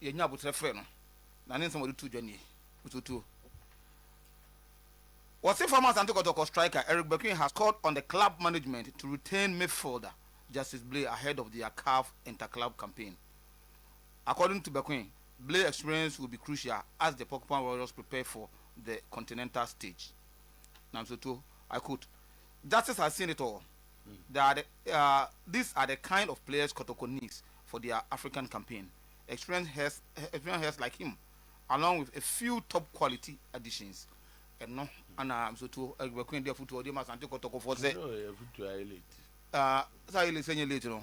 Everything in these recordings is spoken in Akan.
yenya botre frɛ no na ne nsɛm wɔde tu dwane ututu what's the former Asante Kotoko striker Eric Bekoe has called on the club management to retain midfielder Justice Blay ahead of their CAF inter-club campaign. According to Bekoe, Blay experience will be crucial as the Pokemon Warriors prepare for the continental stage. Now, so I quote, Justice has seen it all. These are the kind of players Kotoko needs for their African campaign. Experience has like him, along with a few top quality additions. And no, and so to Bekoe their football, they must Asante Kotoko for say. Say late no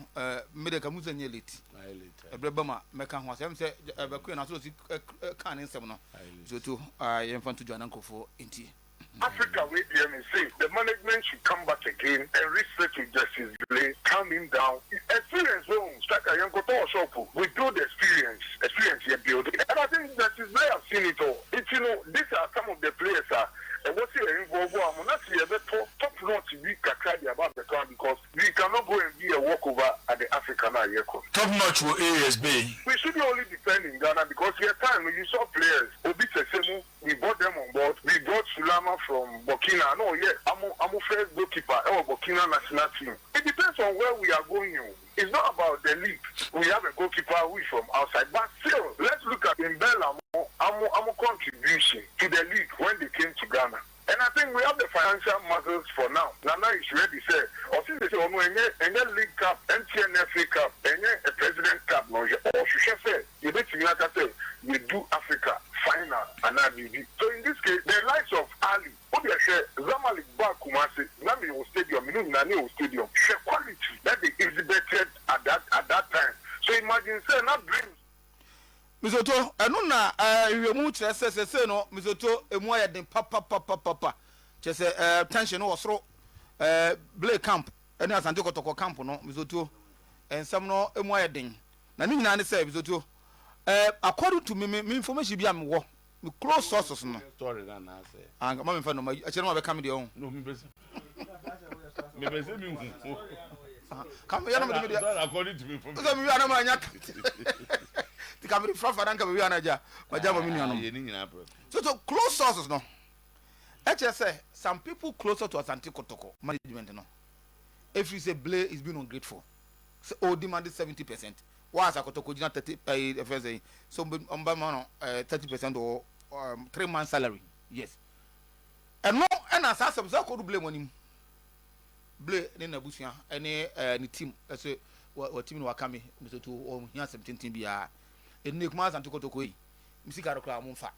medeka musa nye late ebreba meka ho asem say Bekoe na so kan nsem no so to yemfa to join ankofo enti Africa with them say the management should come back again and research with Justice Blay, calm him down. Experience striker Yankoto shop with good experience here building. And I think Justice Blay have seen it all. It's these are some of the players and what's here involved. I'm not see a top notch be kakadi about the club because we cannot go and be a walkover at the African Ayeko. Top notch for ASB. We should be only defending Ghana because here time when you saw players, Obi Sesemu, we brought them on board. We brought Sulama from Burkina. No, yeah, I'm a first goalkeeper or Burkina national team. It depends on where we are going. It's not about the league. We have a goalkeeper who is from outside, but still, let's look at Mbella. I'm a contribution to the league when they came to Ghana. And I think we have the financial muscles for now. Nana is ready, sir. Or since they say, any League Cup, NTNFA Cup, any a President Cup, or should say, you need to say, we do Africa final and IBB. So in this case, the likes of Ali, Zamalek Bar Kumasi, Nami Stadium, Nani Stadium, share quality that they exhibited at that time. So imagine, sir, not dreams. Misoto enuna yemu kire se no misoto emu ayeden papa chese tension no osoro Blay camp ene Asante Kotoko camp no misoto ensam no emu ayeden na ni nyina ne se misoto according to me information bi am wo me close sources no Story na na say anga ma me fa no ma akere no be kam de on no me bese me hu kam ya no me de according to me information so me wi anama anya the camera from Faranka we anaja majama miniano so close sources no say some people closer to Asante Kotoko management no if you say Blay is being ungrateful say demanded 70% why Asante Kotoko did not 30 so 30% or 3 months salary yes and no and as I said could blame on him Blay in Abusia any team say what team wakame Mr. to or here 17 bia e nek ma Asante Kotoko yi misika ro kra mo fa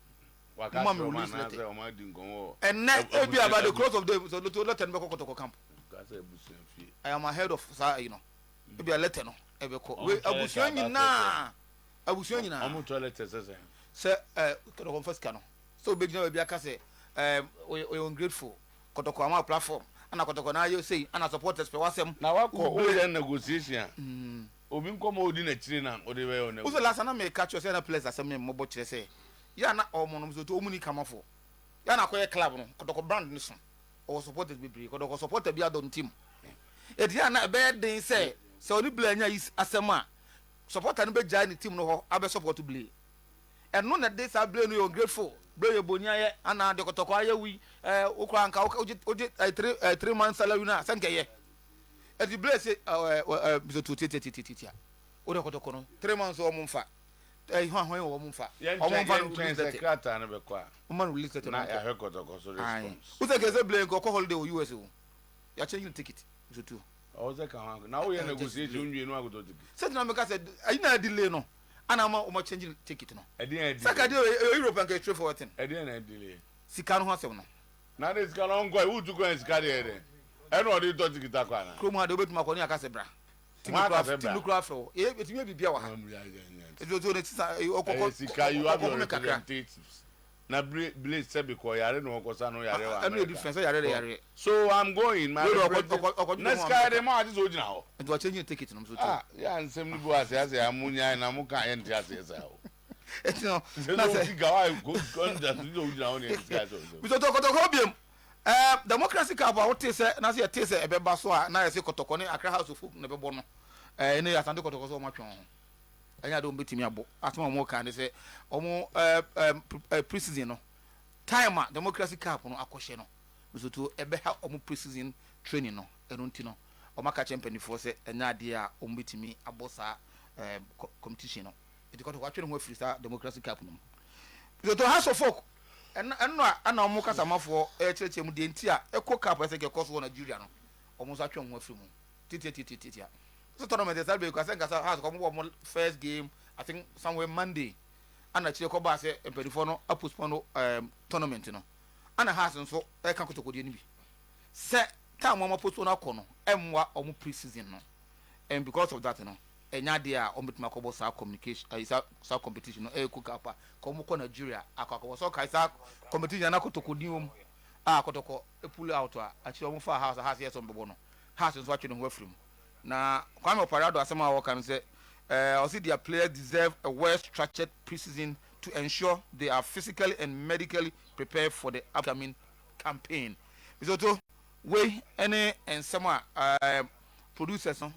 waka so man na say o ma di ngon and na e be about the close of the so let ten be Kotoko camp ka say busuan fie I am ahead of you know e be a letter no e be ko we abusuan nyina amu toilet say Kotoko first ka no so be gina be aka say we ungrateful Kotoko am platform ana Kotoko na you say ana supporters pe wasem na wako o negotiation obi nko ma odi na chire na odi we on. Uzo last na me catch you say na players asem me mo chire say. Ya na omo no so to omuni kamafo. Ya na koye club no Kotoko brand ni so. O supporters be bri Kotoko supporter bi adon team. E dia na be den say oni Blay anya asem a supporter no be jai ni team no ho abe support Blay. And no na dey say Blay no you grateful. Blay you boni aye ana de Kotoko aye wi okra anka oje 3 months salary na sankeye. The Blay say bizo to tete o de Kotoko no 3 months o mumfa hwan o mumfa o mumfa secretary na be kwa o man release it na ya Kotoko so response o say ke say Blay go holiday o US o ya change the ticket bizo to o say ka na o ye negotiation nwie no agodo ticket say na me ka say ayi na delay no ana ma o ma change the ticket no e dey saka dey European can trade for what thing e dey na delay sika no ho asem no na dey sika no ngo e wutu ko sika dey eno odi to tikita kwa na kromo ade obetuma ko ni akase bra timukra afro etimi bibia wa ezo ne tisa okoko sika you have your representatives na Blay say because yare no okosa no yare wa no difference yare so I'm going my next guy dem ma adi so gina ho do change ticket no so ya nsem ni bu ase amunya na mu ka enti ase say ho etino na say gawa go da so gina ho ni sika so mi so to Kotoko biem democracy cup what say na say say e be ba so a na say Kotoko ni Accra House of Folk na be bo no ene Asante Kotoko so ma twon anya do betimi abo atoma mo kan de say omo preseason no time a democracy cup no akɔhye no so ebe ha omo preseason training no eno nti no omo ka champion for say enya ade a omo betimi abo sa competition no eti Kotoko atwe ho afiri sa democracy cup no so to House of Folk eno ana omo kasamafo kyerɛkyerɛ mu de nti a ekɔ cup ese ke kɔso Nigeria no omo so atwe ho afiri mu titi so tournament is be because Nkasa has come one first game I think somewhere Monday and actually ko ba say empedifo no postpone tournament no and has nso e kan Kotoko de ni bi say time mo postpone akọ no emwa omo pre-season no and because of that no enya de a omo betuma ko bo sa communication sa competition no e ku kapa ko mo ko Nigeria akọ so kai sa competition na Kotoko di om Kotoko e pull out actually omo fa house yes on bebo no house nso atwe ho afiri mu na Kwame Oparado asema wo kan say also their players deserve a well-structured pre-season to ensure they are physically and medically prepared for the upcoming campaign. Bisoto we any and some producers no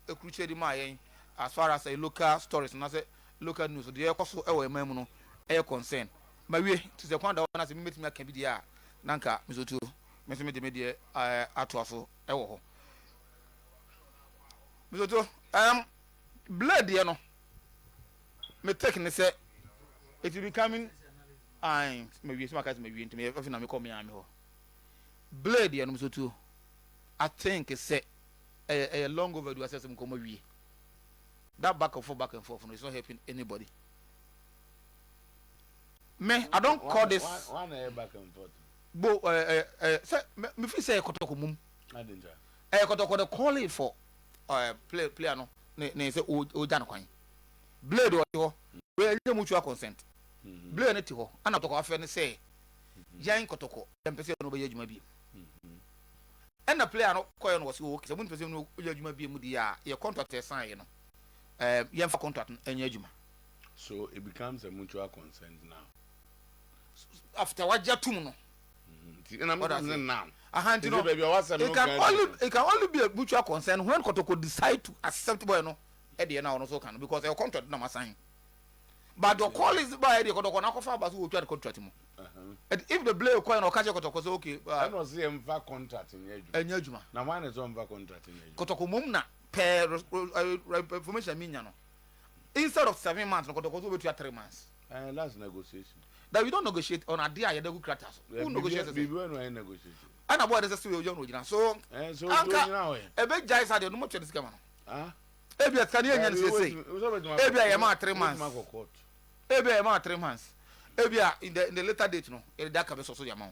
e crucial di my as far as local stories na say local news the ekoso e we mem no e concern ma we to the kwanda na say metimi aka bi dia nanka bisoto metimi de media atoaso e wo ho bisoto Blay there no me take ne say it will be coming maybe some case maybe into me if na me come here me ho Blay there no bisoto I think say a long overdue assess me come wie that back and forth no is not helping anybody me I don't call this one back and forth bo say me feel say Kotoko mum I didn't Kotoko the call it for player no ne say o jan kwan Blay do ho we any mutual consent Blay ne ti ho ana Kotoko afa ne say yan Kotoko dem pese no be adwuma bi and the player no koyo no was okay so mun pese no be adwuma bi mu di ya your contract sign you know yan for contract enya adwuma so it becomes a mutual consent now after wajatum no and I'm not now it can only be a mutual consent when Kotoko decide to accept boy no e dey now no so can because your contract na sign but the call is by the Kotoko na kofa ba so wo twa the contract mu and if the Blay coin or catch Kotoko say okay I no see emfa contract in enya adwuma na why is emfa contract in Kotoko mum na per information minya no instead of 7 months no Kotoko so be 3 months and that's negotiation that we don't negotiate on a day ya dey go kratas who negotiate we no negotiate ana boy dey say we you know so so now e be jai side no mo twa dis kama no ebia kan ye nyan say ebia ye ma 3 months ebia ye ma 3 months ebia in the later date no e da ka be so ya ma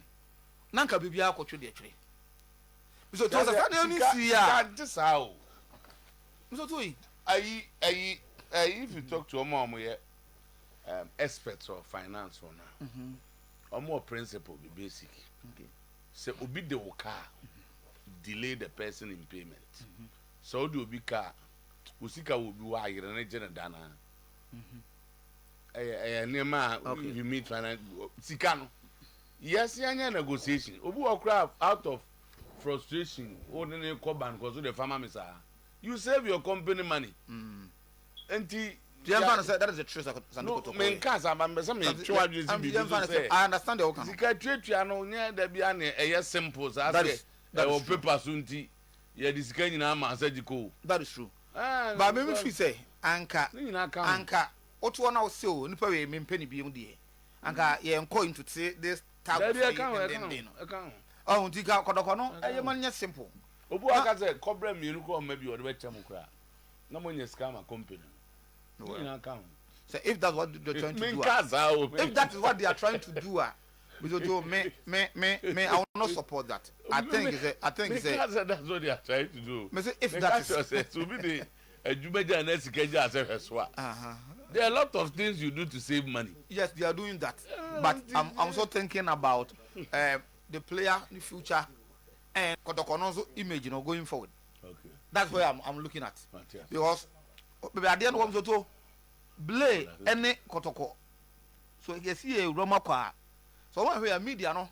nanka bibia akotwe de twere so to say na ni si ya just how so to yi if you talk to omo ye experts of finance for now omo principle be basic okay say obi de wo car delay the person in payment so do obi car usika will be wa yire na jena dana nema you meet finance sika no yes anya negotiation obi wo craft out of frustration ordinary coban because the farmer misa you save your company money enti that is the truth no men casa but some twa say I understand the okay sika twetwa no nya da bia na eye simple so as that will paper sunti ye disika nyina ma asajiko that is true but me feel say anka oto na o se o nipa we me mpani bi mu de anka ye enko into this tab oh ndika Kotoko no eye man nya simple obu aka say cobra mienu ko ma bi o de be chem kra na mo nya sika ma company so if that's what they're trying to do if that is what they are trying to do me I will not support that. I think that's what they are trying to do. If that is to be the there are a lot of things you do to save money. Yes, they are doing that. But I'm also thinking about the player in the future and Kotokono's image, going forward. Okay. That's where I'm looking at. Because at the end of the Blay any Kotoko. So you see a Roma kwa. So when we are media no,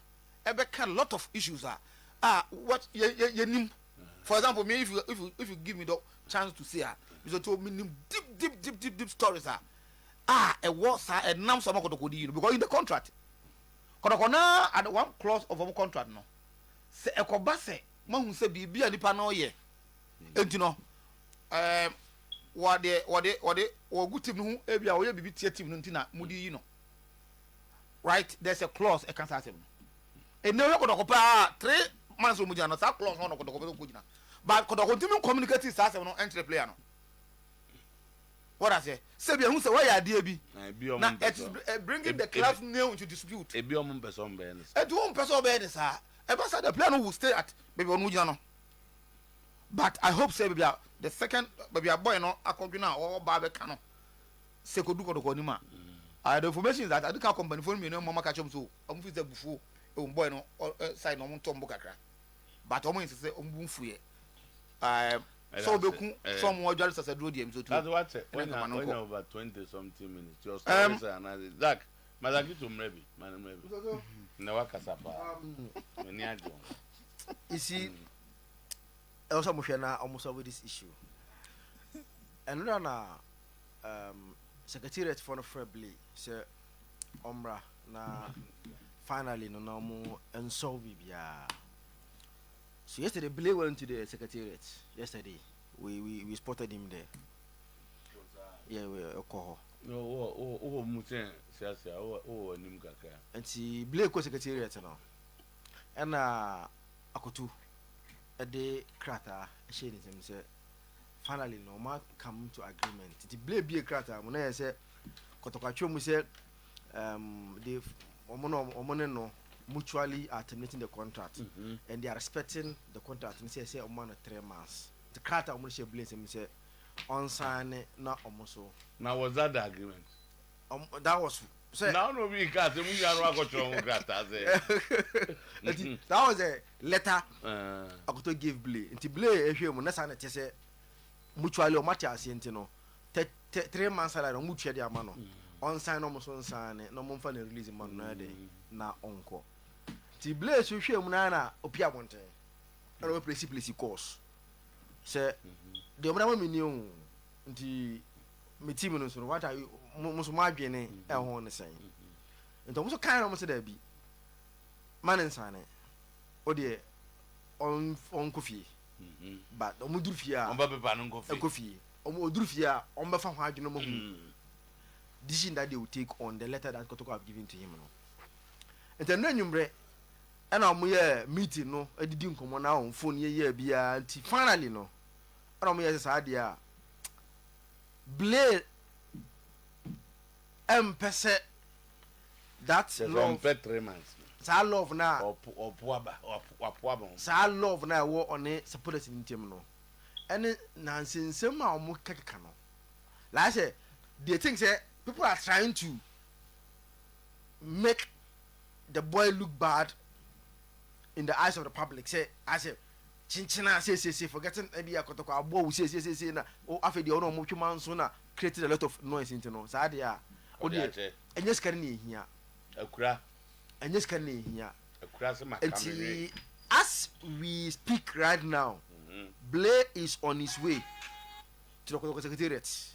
ebe can lot of issues are what ye nim. For example, me if you give me chance to see her. So to me deep stories a was a nam some Kotoko di because in the contract. Kotoko na at one clause of our contract no. Se ekobase mahu se bibia nipa na oye. Enti no wade good team no ebia oye bibi tie team no ntina mudi yi no. Right, there's a clause e kan sa asem. E ne Kotoko pa 3 months omuja no sa clause no Kotoko be kujina. But Kotoko team communicate sa asem no enter player no. What I say? Say who say why idea be? Now bringing the club's name into dispute. A be on person bears. A 2 person bears, sir. Ever said the player will stay at baby on Mujano. But I hope say baby the second baby a boy no accompany or Barbecano. Say could do Kotonima. The information is that I do not company for me no mama catch him so I'm with the buffo boy no side no Tom Bocacra. But almost say Umbufu. So some more judges as a drone game. So that's what when over 20 something minutes. Your stories are another. Zach, Malaki maybe, man, maybe. Nawakasapa. You see, also Mushana almost over this issue. And Rana, Secretariat for the Blay, Sir Omra, na finally no more and so we So yesterday, Blay went to the secretariat. Yesterday, we spotted him there. Yeah, we call. No, Mutin, Nimka. And see, Blay was secretariat now. And Akotu, a day crater, shading him said, finally, no man come to agreement. The Blay be a crater. When I said, Kotoko said, the Omono. Mutually are terminating the contract, and they are respecting the contract. And say 3 months. The character almost blaze him say on sign not almost so. Now was that the agreement? That was say now no we got the that was a letter I could to give Blay. Until Blay if you must sign it say mutually or matter no 3 months salary mutually their man on sign almost on sign no more fun release man na onko. Ti Blay so hwe mu na opia bonten na we place course say de omra ma mini o nti me team no so what are you muso ma adwene e ho ne sen nti muso kan na muso da bi man nsane o de on kofie but o mu durfie a on ba be ba no kofie o mu durfie a on be fa ho adwene mo hu decision that they will take on the letter that Kotoko have given to him no. And then number and I'm meeting no I didn't come on now on phone ye be until finally no and I'm here idea Blay pese that love 3 months sa love now or poaba sa love now wo on it support in team no and nansen sem a omo kekeka no like say they think say people are trying to make the boy look bad in the eyes of the public. Say, I say, chinchina, say, forgetting maybe a Kotoko, abo, say, na, oh, after the owner of man sooner created a lot of noise into no. So, they are, oh, dear, and just can here, a cra, and just can here, a crass, and as we speak right now, Blay is on his way to the Kotoko Secretariat.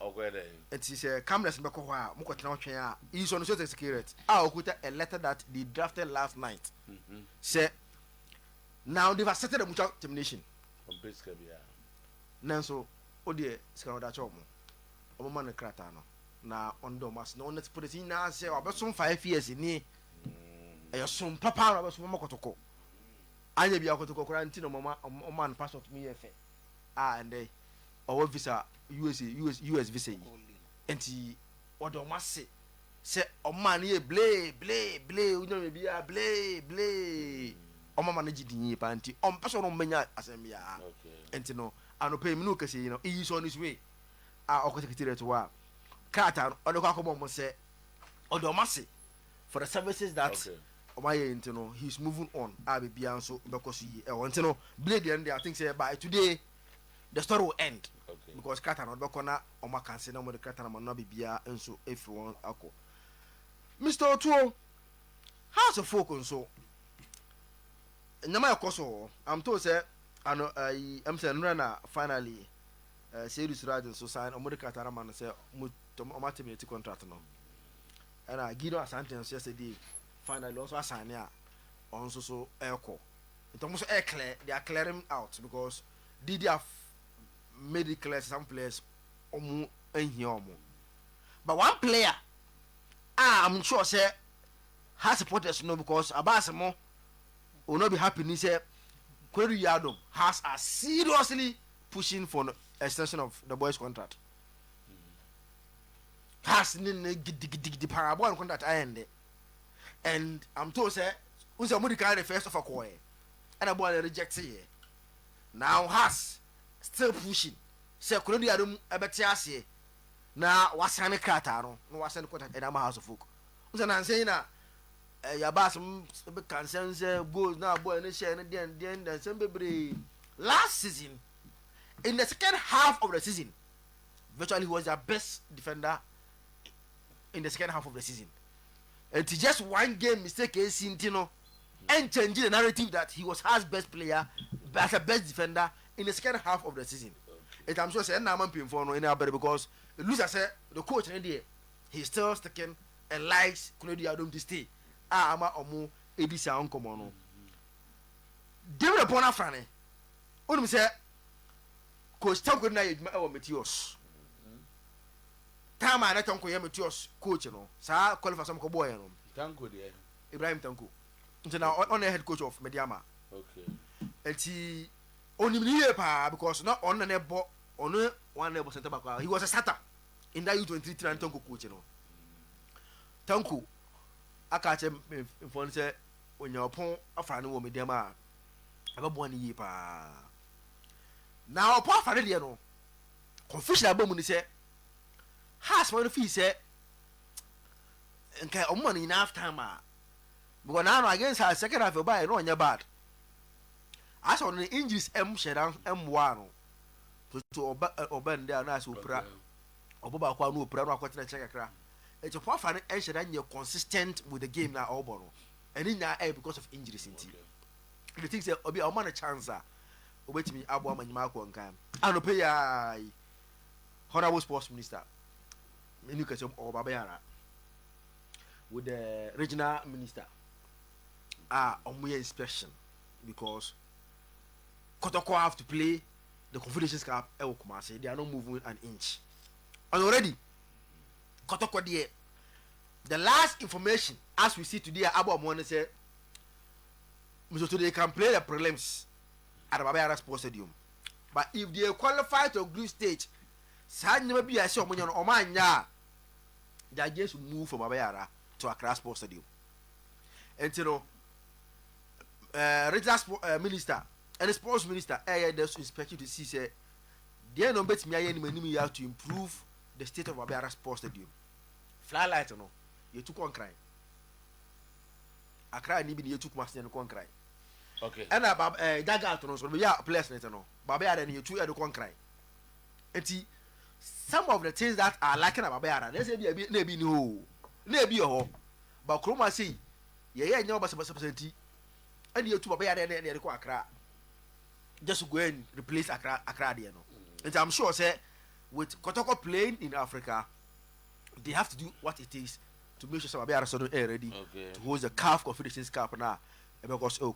Okay then. It is a cameras Bekoe, Mukotana, he's on the secretariat. I put a letter that they drafted last night. Say, now they've accepted a mutual termination. Nanso, oh dear, Scanoda Chomo, a woman and Cratano. Now, on Domas, no one let's put it in now, say, about some 5 years in here. A son papa was from Kotoko. I may be a Kotoko quarantine, a man passed to me. And they, our visa. US visa enti odo mase se o man ye Blay you know be a Blay o mama na gidin pa enti o mpeso no menya asem ya enti no anope mi no kase you know he is on his way o ko secretary to wa kata o de kwa ko mo se odo mase for the services that o ma ye enti no he's moving on be bia so because he enti no Blay the end I think say by today the story will end. Because Kata not Bokona or Macansi no more the Kata not be beer and so if you want alcohol. Mr. Otuo, how's a folk on so? Nama Koso, I'm told, sir, ano I'm saying na finally series right so sign omo Qatar man say omo terminate contract no and Guido Asante yesterday finally also assign ya on so echo it almost air clear they are clearing out because did they have made it clear some players omo here omo but one player I'm sure say has supporters no because Abasemo will not be happy ni say Kweru Yadom has a seriously pushing for extension of the boys contract. Has the parabol contract end, and I'm told say who's a money kind of first of a coin, and a boy rejects it. Now has still pushing. Say Kweru Yadom a betiasi. Now what's an ekratano? No what's an contract in a house of folk. Who's an answer? Your boss concerns goals now, boy, and then some baby last season in the second half of the season, virtually he was their best defender in the second half of the season. And to just one game mistake is Sintino and changing the narrative that he was Haas best player as a best defender in the second half of the season. And I'm sure saying now I'm paying for no any other because Lucia said the coach in the he's still sticking and likes Claudia Adom to stay. Ama omo ebisa onkomo no David upon afrane onum say coach Tanko na yedma e wo Metios tama na Tanko ye Metios coach no sa qualify some ko boy no Tanko de Ibrahim Tanko na on the head coach of Mediama okay enti onim ni ye pa because not on na bo ono one level center back he was a starter in that U23 Tanko coach no Tanko aka che mfon se onyopon afa ne wo medem a ababo ne yi pa na opo afa ne de no confusion abamu ni se has one fee se nka omo ne enough time a because now against her second half by no nya bad as on the injuries shedan m1 to oba ndia na so opra oboba kwa no opra no akwetena chekakra it's a poor fan and you're consistent with the game now, all and in now because of injuries in team. The things that Obi a chance wait me Abu Manimako and Cam. And pay Honorable Sports Minister Newcastle or Babayara with the regional minister on my inspection because Kotoko have to play the Confederations Cup. They are not moving an inch. And already Kotoko there. The last information as we see today about Money say so they can play the prelims at the Yara Sports Stadium. But if they qualify to group stage, sad never be a show when you're on they just move from Yara to Accra Sports Stadium. And you know regional minister and the sports minister there's inspection to see say they no bet me any have to improve the state of Yara Sports Stadium. Fly light no you took one cry. Accra ni bi you took master no kon cry. Okay. And about daga to no so be players net no. Baba Yara you two kon cry. Enti some of the things that are lacking about Baba Yara, they say na bi ni ho. Na bi ho. But Kroma say ye nya ba percent and you two Baba Yara na dey ko Accra. Just to go and replace Accra there no. And I'm sure say with Kotoko playing in Africa, they have to do what it is to make sure some Yara are ready to host the CAF Confederations Cup now. Because so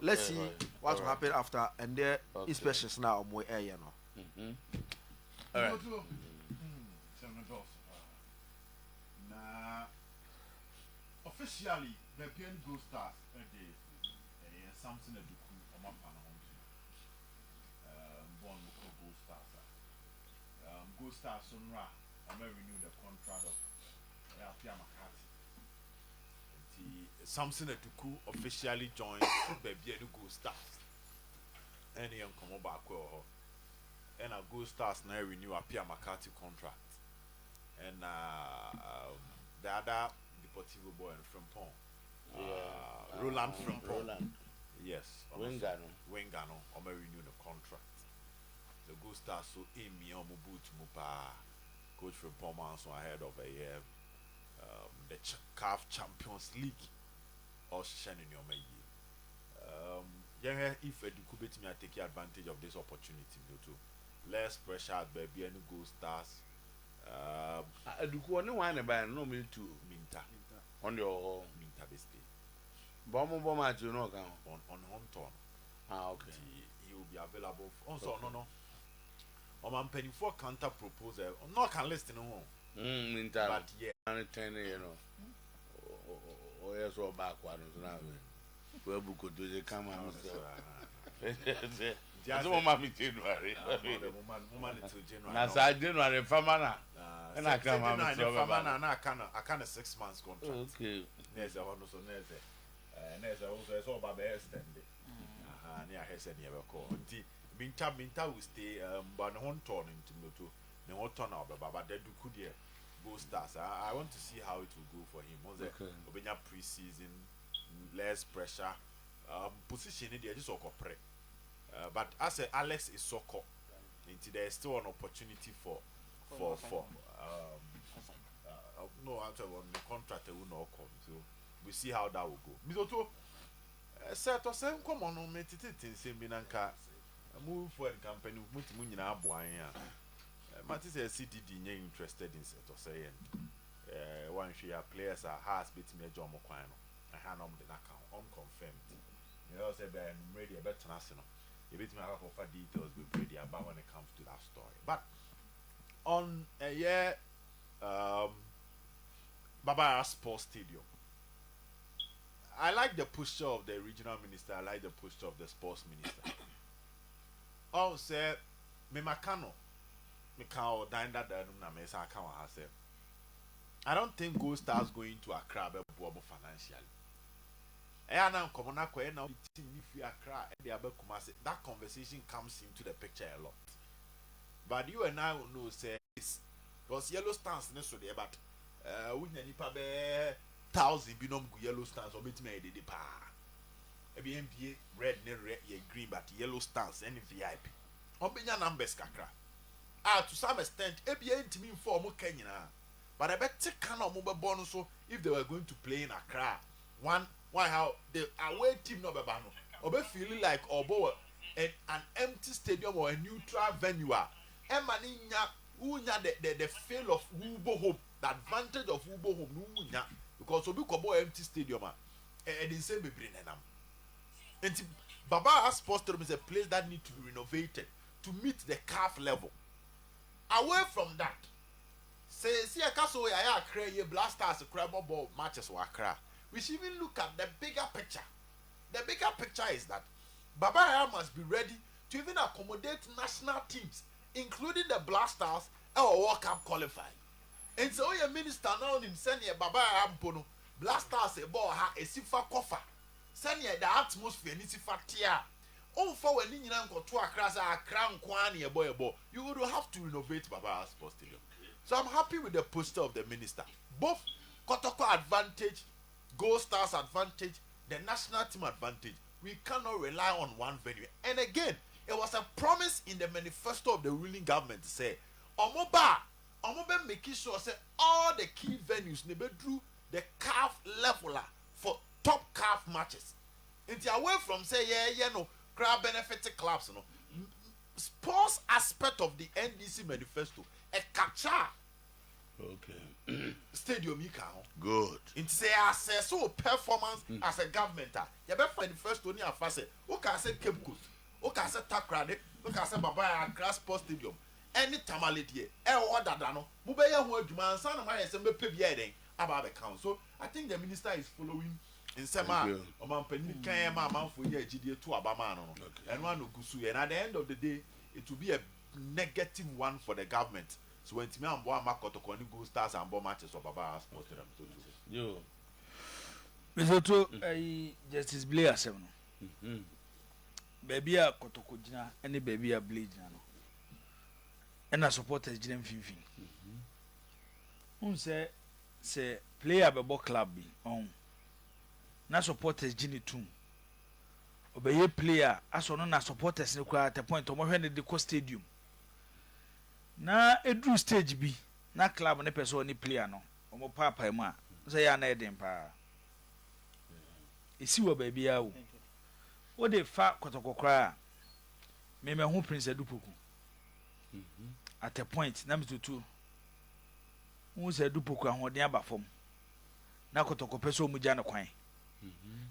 let's see what will happen after and their inspections now more area no. All right. Now officially the PN Go Stars something that do on my panel born Go Stars. Go Stars Sunra I may renew the contract of Apia Makati. Samson Etuku officially joined Baby Go Stars. And he come back and a Go Stars now renew Apia Makati contract. And the other Deportivo boy in Frimpong. Roland Frimpong. Yes. Wingano. I may renew the contract. The Go Stars so Amy on Mubu Mupa. Coach Frimpong so ahead of a year. The CAF Champions League or Shannon your if Eduku bet me take advantage of this opportunity too. Less pressure at baby and go stars. Eduku only one by no me too. Mintah. On your Mintah best day. bomb match you know On Hunton. okay. He will be available. Also, no. I'm penny for counter proposal. No can listen no. Mintah. But yeah. 10 you know. Oh yes, all back one now. Where Bekoe do come out. Just one month January. That's January famana. And I come out I can 6 months contract. Okay. There's a honor so there's also it's all about the extended. Near Hessen never call. Mintah will stay but no turn into Moto. No turn out but they do could go stars. I want to see how it will go for him. Okay. Pre-season, less pressure. Position in there just but as Alex is so called, there is still an opportunity for no after one the contract will not come. So we see how that will go. Mizoto set us come on meditate in Binanka move for the company with Munina Buaya. Matis CDD interested in set or saying one share players are has bit me a John Moquano. I had on the account unconfirmed. You know, say I'm ready a better national. A bit more of details we ready about when it comes to that story. But on a year Baba Sports Stadium. I like the posture of the regional minister, I like the posture of the sports minister. Oh say me makano me can dine that na me say I don't think Gold Stars going to Accra be financially. That conversation comes into the picture a lot. But you and I will know say this because yellow stands necessarily but we need to be 1,000 binom yellow stands or bit me the pa. NBA red green but yellow stands any VIP. Obinya numbers kakra. To some extent NBA to me for mo Kenya. But I bet take kind of mobile bonus so if they were going to play in Accra. Why how the away team no bebano or be feeling like obo an empty stadium or a neutral venue emaninya unya the feel of Ubo home, the advantage of Ubo home no because obi kobo empty stadium and the same be bring them. And Baba Sports Stadium is a place that need to be renovated to meet the CAF level. Away from that, say see a castle I create Blasters crab ball matches or Accra. We should even look at the bigger picture. The bigger picture is that Baba must be ready to even accommodate national teams, including the Blasters or World Cup qualifying. And so your minister now in senior Baba Ampono Blasters a ball ha a sifa kofa. Senior the atmosphere ni sifa tia. Oh for when you go to a crown kwani a boy. You would have to renovate Baba Sports Stadium. So I'm happy with the poster of the minister. Both Kotoko advantage, Gold Stars advantage, the national team advantage. We cannot rely on one venue. And again, it was a promise in the manifesto of the ruling government to say, Omoba making sure say all the key venues never drew the CAF leveler for top CAF matches. It's away from say no crowd benefit clubs no sports aspect of the NDC manifesto a catcher. Okay. Stadium you can Good. It's say assess so performance as a government. You better find the first one you have say. Who can say Cape Coast? Who can say Takrade? Who can say Baba Grass Sports Stadium? Any tamality. Order dano. Mubeya who demand son of my SMB PBA about the council. I think the minister is following in Sema. Oman Penny Kayama man for year GD to Abama and one Gusu. And at the end of the day, it will be a negative one for the government. So when Timmy and Boama Kotoko Gold Stars and bomb matches of Baba Sports Stadium. Yo. Mizoto Justice Blay asem no. Baby a Kotoko jina any baby a Blay jina no. And supporters jina mfimfini. Say player bebo club bi on. Na supporters jini tum. Obeye player aso no na supporters ne kwa at the point omo hwe ne de ko stadium. Na edru stage bi na club ne person ni player no omo papa mu a say ya na eden pa isi wo ba bia wo what they fa Kotoko cry. Me who Prince Edupuku. At a point, number two. Who said Dupuku and what the other form? Na Kotoko peso mujana kwai.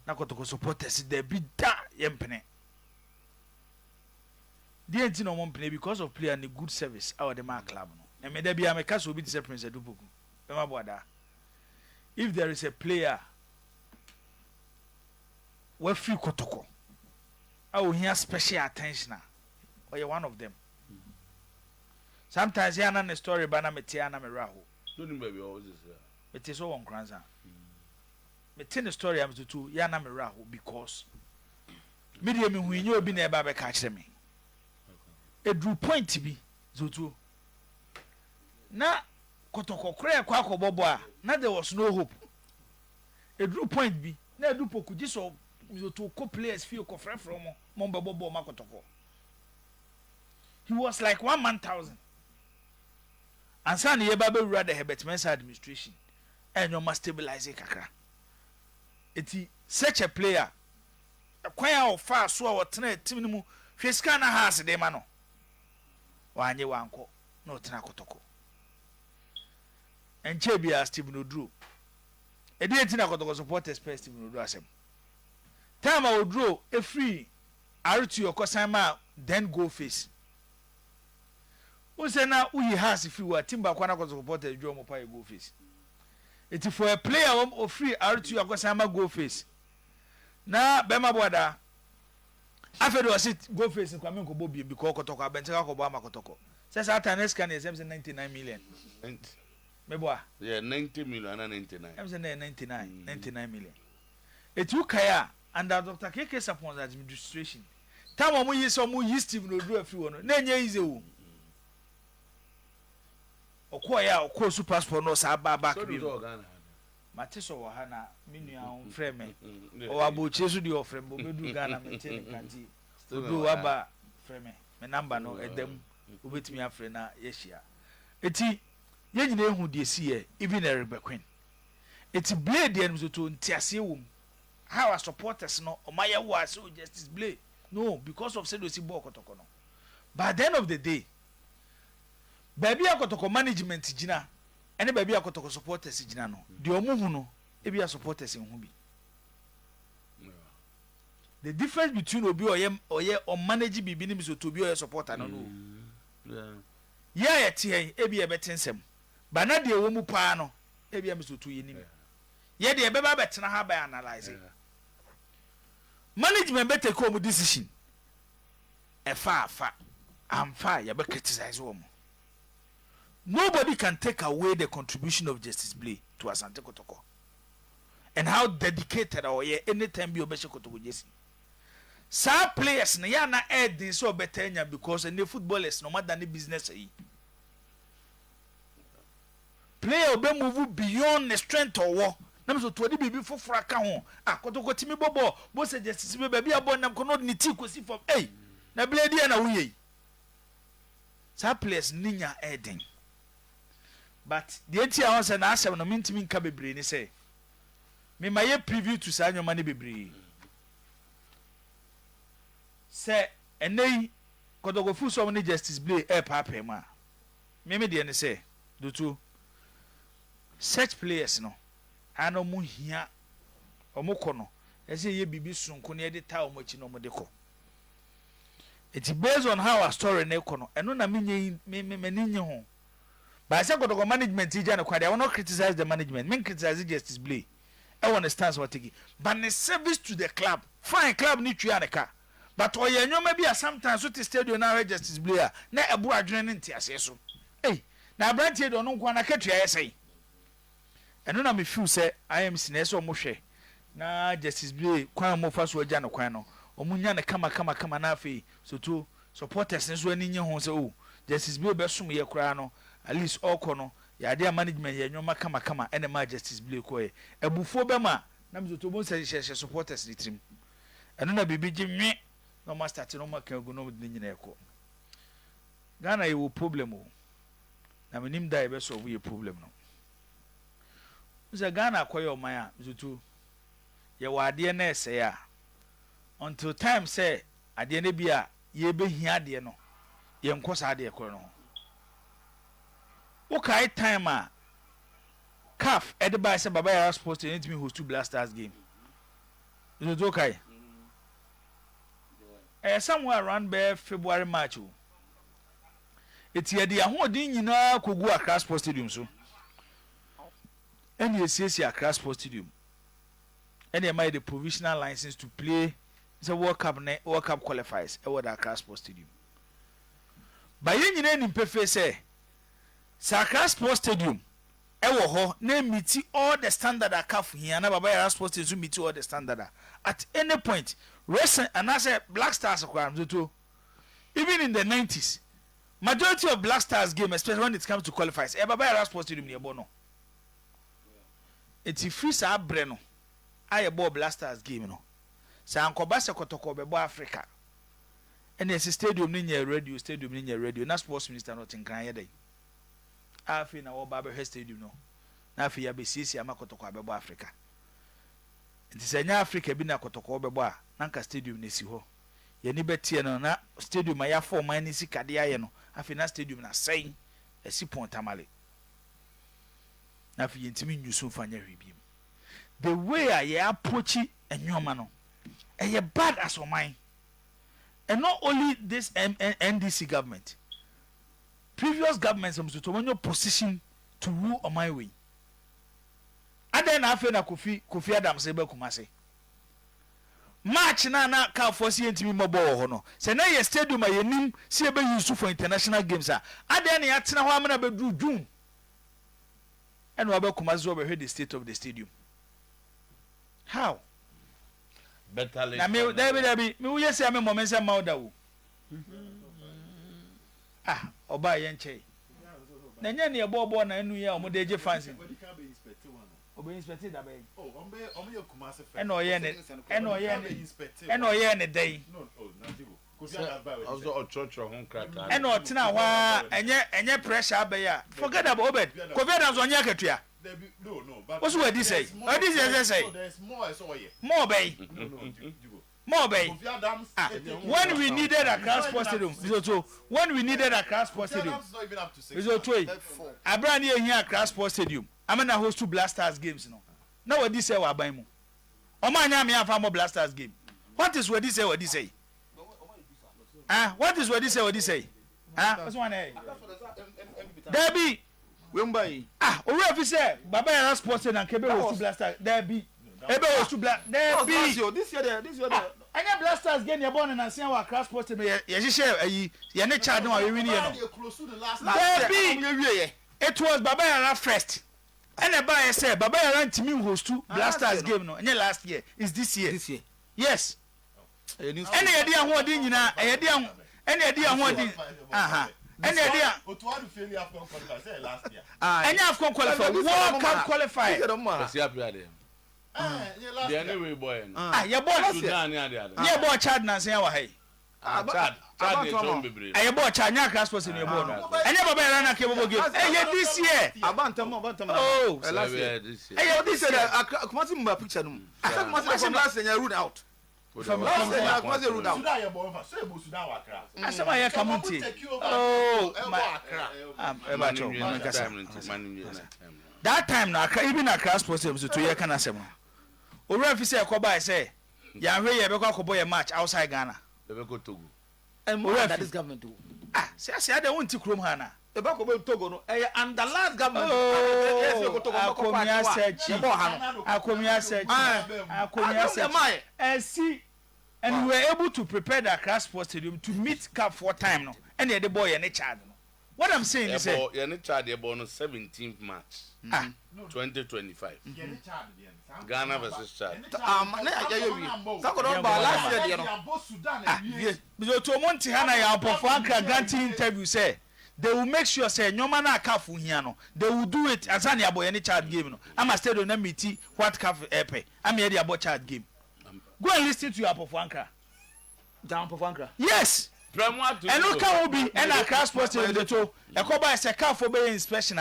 Na Kotoko supporters there be da yempene. The engine on one play because of play and the good service out the mark club. And may there be a castle with the Prince Edupuku. If there is a player where free Kotoko, I will hear special attention. Or you're one of them. Sometimes you know the story about Metiana Meraho. Don't baby always is It is all on Kranza. Me tell the story I'm to Yana Meraho because medium when you have been able to catch me. A drew point to be Zutu. Na Kotoko Krea Kwako Boboa, na there was no hope. A drew point be, na do poku just so to co players feel confront from Momba Bobo Makotoko. He was like 1,000. And Sunny Yababe rather Hebetmen's administration and you must stabilize a kakra. It's such a player. A choir of far so our Timimu, Fiskana has a demano. One year one co, no Tanakotoko. And Chebia Stephen Drew. A dear Tinakotoko supporters pay Stephen Drasem. Time I will draw a free Artu or Kosama, then go face. Who say now who he has if you were Timber Quanako supporters, Joe Mopai go face. It is for a player or free Artu or Kosama go face. Now, Bema Boda. After was it go face and Kwame Bobby because Kotoko, Bentaka Obama Kotoko. Says Atanes can is 99 million. Meboa. Yeah, 90 million and 99. I'm saying 99 million. It took Kaya under Dr. Keke upon administration. Time when you saw more Steve no do a few one. Nanya is a woo. O choir or course passport no Saba back. Matiso Wahana, Minia on frame. Or about Chesu your friend, Bobu Ghana, maintaining Kanti. Do Abba frame. My number no at them with me a friend. Yes, yeah. Eti, yen who de see even a Bekoe. It's Blay the end to Tiasium. How a supporters no, or Maya was so justice Blay. No, because of Sedosi Bokotoko. By the end of the day, baby a Kotoko management Gina. Any baby a Kotoko supporters Gina no. The Omuhuno, ebi a supporters in Hubi. The difference between Obi or managing Bibinim to be a supporter no. Yeah, ebi a betensem. But not the Omu Pano, ebi a Mr. 2 yenim. Yeah, the Baba Betana have by analyzing. Management better come with decision. A far, I'm far, you better criticize woman. Nobody can take away the contribution of Justice Blay to Asante Kotoko. And how dedicated or anytime be obesha Kotoko Jesse. Some players na ya na add this so better because the footballers no matter than the business. Player be move beyond the strength or war. Na so to be before fraka ho. Kotoko timi bobo, bo say Justice Blay baby abon nam kono ni ti kwesi from na Blay dia na wuye. Some players ninya adding. But the entire house and answer no mintimi nka bebre ni say me maye preview to say anyoma ne bebre say enei Kotoko fu so ne Justice Blay papa ma me de ne say do to such players no ano mu hia omukọ no e say ye bibi sunko ne de ta omachi no mo de ko. It's based on how our story na ekono eno na me nye ho. But I said, Kotoko management, I will not criticize the management. Men criticize Justice Blay. I understand what taking. But the service to the club, fine club need to have a car. But or you know maybe sometimes what is stadium now Justice Blay. Na ebu adrenaline ti aseso. Hey, na branch here don't know kwana ketu ya say. Eno na me feel say I am sineso mo hwe. Na Justice Blay kwan mo fa so agya no kwan no. Omunya ne kama na afei so to supporters nso ani nye ho say oh Justice Blay be som ye kura no. At least all kono ya dia management ya nyoma kama ene ma Justice Blay ko e ebufo be ma na me to bon say supporters ni trim eno na bibi gimwe no ma start no ma kan go no de nyina eko Ghana ye wo problem o na me nim da e be so wo ye problem no Ghana akoye o man a zutu ye wade na ese ya until time say adeɛ no bi a yɛbɛhia adeɛ no yɛnkɔ saa adeɛ korɔ no ho wokae time a CAF ɛde baa sɛ Baba Yara Sports Stadium ntumi host to Blasters game is it okay somewhere around by February March o eti yɛde ahoɔden nyinaa kogu Accra Sports Stadium so ɛne yɛsiesie Accra Sports Stadium ɛne yɛma the provisional license to play the World Cup qualifiers ɛwɔ the Accra Sports Stadium ba yɛn nyinaa nim pɛfɛ sɛ Accra Sports Stadium ɛwɔ hɔ na meet all the standard CAF here na Baba Yara Sports Stadium meet all the standard at any point wrestling and I say Black Stars to even in the 90s majority of Black Stars game especially when it comes to qualifiers Baba Yara Sports Stadium near bono it's free sa abre no aye ball Black Stars game no sa ankoba se Kotoko bebo Africa and the stadium ni radio stadium ni radio na sports minister no tinkan ye dey afi na wo ba be stadium no na afi ya be sisi ama Kotoko bebo Africa nti sɛ nya Africa bi na Kotoko bɛbɔ a nanka stadium na si hɔ yɛni bɛtie no na stadium a ya form ani si kade ayɛ no afi na stadium na sɛn asi pontamale na afi yɛntimi nyusu fa nya hwebiem the way a yɛ approach enwoma no ɛyɛ bad as oman and not only this NDC government previous governments to tomanyo position to rule on my way adan na afi na Kofi Adams ebe Kumase match na ka force yentimi mobo ho no se na ye stadium ayenim se ebe use for international games a adan na yatena ho amana be du June and we be Kumase over the state of the stadium how better late na me David me we say me moment say mauda wo oba ye nche na nya ne ebo na enu ye o mo de je fans obe inspected that bay Omo Kumase and oye ne day no Kofi Adams also church home cracker and o tena hwa enye pressure bay a forget about Obed Kofi Adams onye akatua no but what's what this say say there's more I saw here more bay more bay Kofi Adams when we needed a Accra Sports Stadium when we needed a Accra Sports Stadium not even up to 6 Abrani here Accra Sports Stadium I'm na host to Blasters games no na what this say wa ban mu o ma nya me afa mo Blasters game what is what this say what is what this say what's one Debbie Wembai o we fi say Baba Yara Sports and Kebe host to Blasters Debbie ebe host to Debbie this year anya Blasters game ye born na say wa Accra Sports no ye hihye ayi ye ne charge no we win here no Debbie it was Baba Yara first and a buyer said Baba Yara ntimi host to Blasters game no any last year is this year yes any idea ho din nyina any idea ho din any idea Otuadu failure Afcon qualify say last year any Afcon qualify World Cup qualify kasi apia dem the anyway boy ya boy Sudan ya dia ya boy Chad na say wa hai Chad dey jump bebre ya boy Chad nya Accra Sports ni boy no any Baba Yara na Kebe game this year abantam oh last year this year this year Kumasi mba picture no Kumasi from last year ruled out from last year Kumasi ruled out Sudan ya boy fa say bo Sudan wa Accra asema ya kamunti oh that time na even Accra Sports Stadium to ye kana asem no owura fi say akoba say ya hwe ye bekọ akobo ye match outside Ghana Bekoe Togo and that this government do say ada wonti krom ha na Bekoe Togo no under last government akomia search and see and we were able to prepare the Accra Sports Stadium to meet CAF 4 time no and the boy and child no what I'm saying is your child they born on 17th March 2025 Ghana versus Chad last year no to monti hana ya opofo anka granting interview say they will make sure say nyoma na CAF here no they will do it as an abo any child game no ama stadium na meet what CAF epe am here the abo child game go and listen to your opofo anka down opofo anka yes and look how be and Accra Sports Stadium to ekoba say CAF be inspection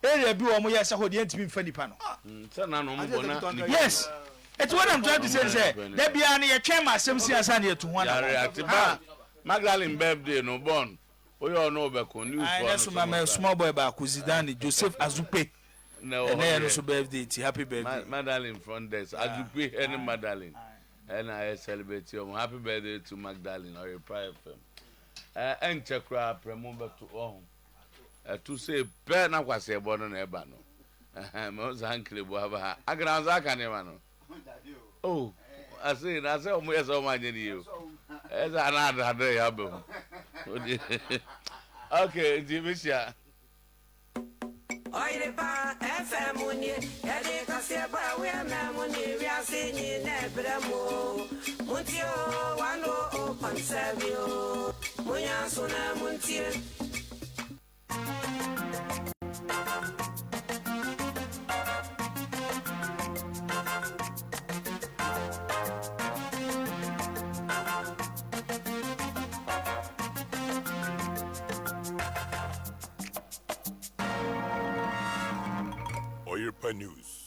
area bi wo mo yes ho de ntimi mfa nipa no say na no mo bona yes It's what I'm trying to say. There be any chairman, some Siasani to one. Magdalene birthday no born. Oh, no, Bekoe news. I know small boy back Kuzidani, Joseph Azupe. No, and then also birthday, happy birthday. Magdalene front desk. Azupe, any Magdalene. And I celebrate you. Happy birthday to Magdalene or your private film. And check out Premumba to own. To say, Pen, I was a born on Ebano. Most uncle Boaba. I can answer Canimano. Oh, I say, that's all my so much in you. As another day, okay, Jimisha. Oirepa FM Munye, Yadeka Seba, we are Mamuni, we are singing Nebramo, Muntio, Wano, Open Savio, Munya Suna Muntia. Oirepa News.